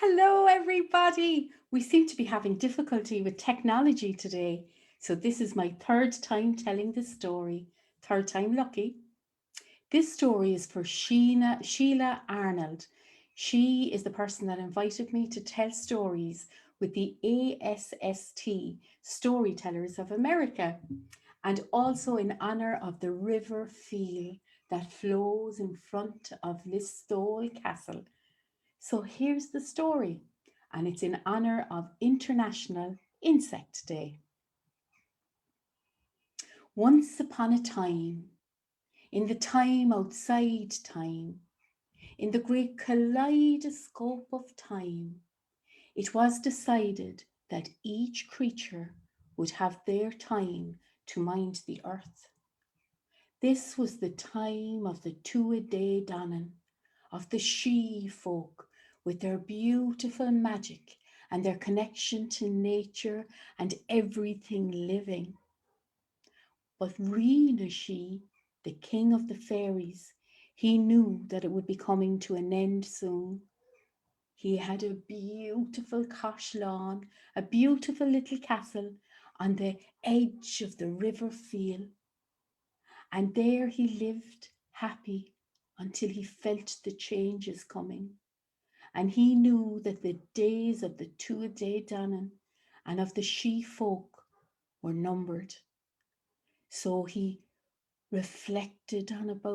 Hello, everybody. We seem to be having difficulty with technology today. So, this is my third time telling this story. Third time lucky. This story is for Sheila Arnold. She is the person that invited me to tell stories with the ASST, Storytellers of America, and also in honour of the River Feale that flows in front of Listowel Castle. So here's the story, and it's in honor of International Insect Day. Once upon a time, in the time outside time, in the great kaleidoscope of time, it was decided that each creature would have their time to mind the earth. This was the time of the two-a-day Donnan, of the she folk with their beautiful magic and their connection to nature and everything living. But Reenashi, the king of the fairies, he knew that it would be coming to an end soon. He had a beautiful cosh lawn, a beautiful little castle on the edge of the River Feale, and there he lived happy until he felt the changes coming. And he knew that the days of the two-a-day Danann and of the she folk were numbered. So he reflected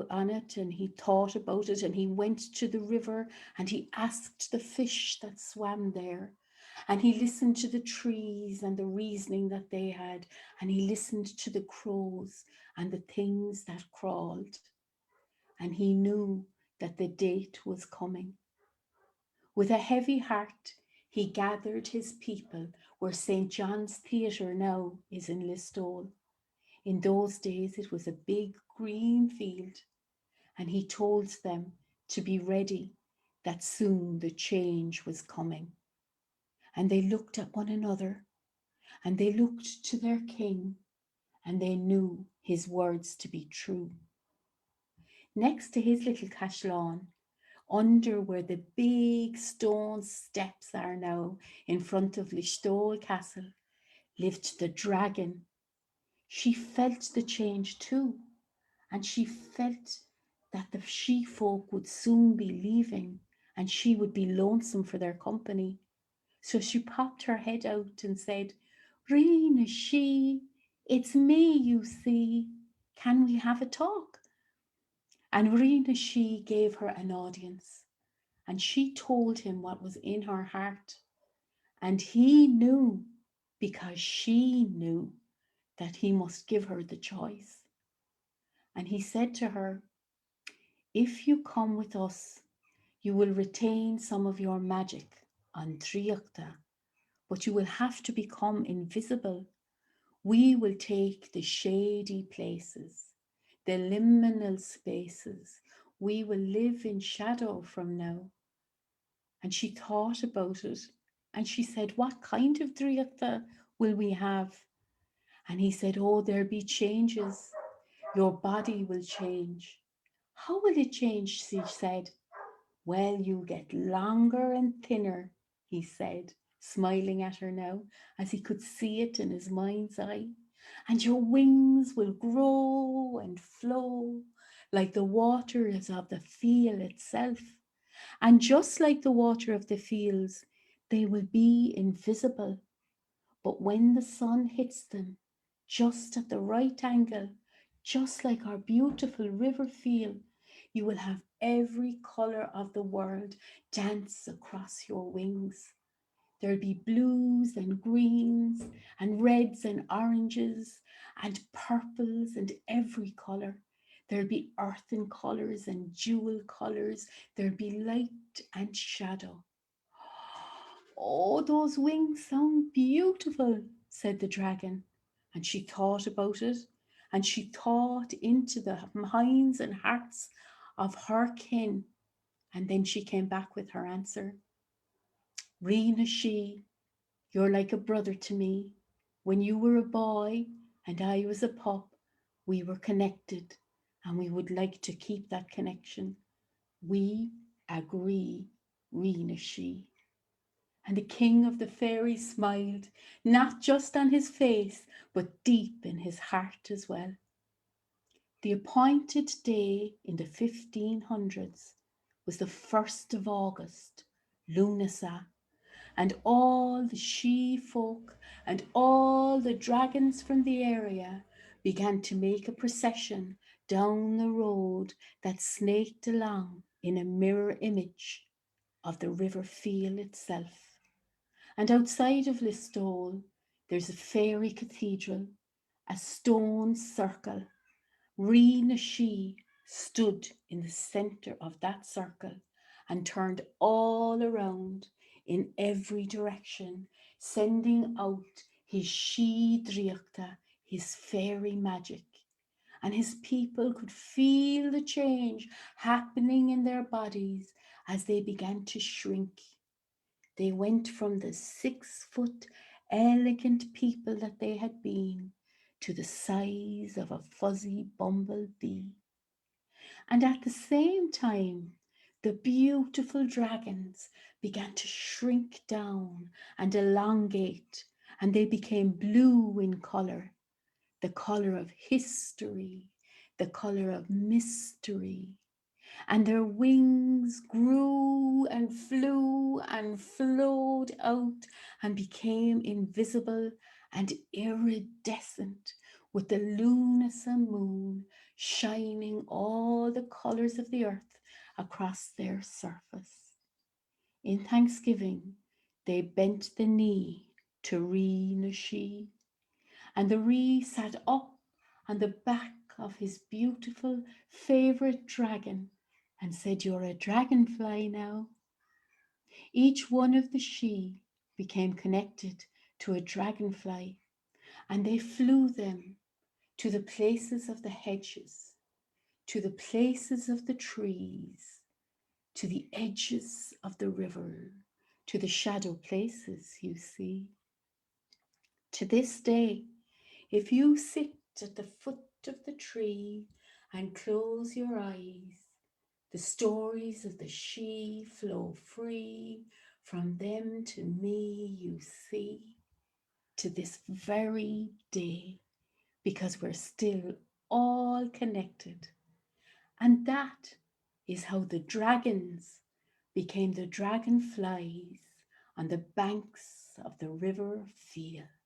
on it, and he thought about it, and he went to the river and he asked the fish that swam there, and he listened to the trees and the reasoning that they had, and he listened to the crows and the things that crawled, and he knew that the date was coming. With a heavy heart, he gathered his people where St. John's Theatre now is in Listowel. In those days, it was a big green field, and he told them to be ready, that soon the change was coming. And they looked at one another, and they looked to their king, and they knew his words to be true. Next to his little cashlawn, under where the big stone steps are now in front of Listowel Castle, lived the dragon. She felt the change too, and she felt that the she folk would soon be leaving and she would be lonesome for their company. So she popped her head out and said, Rena, it's me, you see. Can we have a talk? And Rena, she gave her an audience, and she told him what was in her heart. And he knew, because she knew, that he must give her the choice. And he said to her, if you come with us, you will retain some of your magic on Triachta, but you will have to become invisible. We will take the shady places, the liminal spaces. We will live in shadow from now. And she thought about it, and she said, what kind of Triachta will we have? And he said, oh, there'll be changes. Your body will change. How will it change? She said. Well, you get longer and thinner, he said, smiling at her now, as he could see it in his mind's eye. And your wings will grow and flow like the waters of the Feale itself. And just like the water of the fields, they will be invisible. But when the sun hits them, just at the right angle, just like our beautiful River Feale, you will have every colour of the world dance across your wings. There'll be blues and greens and reds and oranges and purples and every colour. There'll be earthen colours and jewel colours. There'll be light and shadow. Oh, those wings sound beautiful, said the dragon. And she thought about it, and she thought into the minds and hearts of her kin. And then she came back with her answer. Rena, you're like a brother to me. When you were a boy and I was a pup, we were connected, and we would like to keep that connection. We agree, Rena. And the king of the fairies smiled, not just on his face, but deep in his heart as well. The appointed day in the 1500s was the 1st of August, Lunasa, and all the she folk and all the dragons from the area began to make a procession down the road that snaked along in a mirror image of the River Feale itself. And outside of Listowel, there's a fairy cathedral, a stone circle. Rena She stood in the centre of that circle and turned all around in every direction, sending out his she driachta, his fairy magic. And his people could feel the change happening in their bodies as they began to shrink. They went from the 6-foot, elegant people that they had been to the size of a fuzzy bumblebee. And at the same time, the beautiful dragons began to shrink down and elongate, and they became blue in colour, the colour of history, the colour of mystery, and their wings grew and flew and flowed out and became invisible and iridescent with the luminous moon shining all the colours of the earth across their surface. In thanksgiving, they bent the knee to Ree Nashi, and the Ree sat up on the back of his beautiful favourite dragon and said, "You're a dragonfly now." Each one of the she became connected to a dragonfly, and they flew them to the places of the hedges, to the places of the trees, to the edges of the river, to the shadow places, you see. To this day, if you sit at the foot of the tree and close your eyes, the stories of the she flow free from them to me, you see, to this very day, because we're still all connected. And that is how the dragons became the dragonflies on the banks of the River Feale.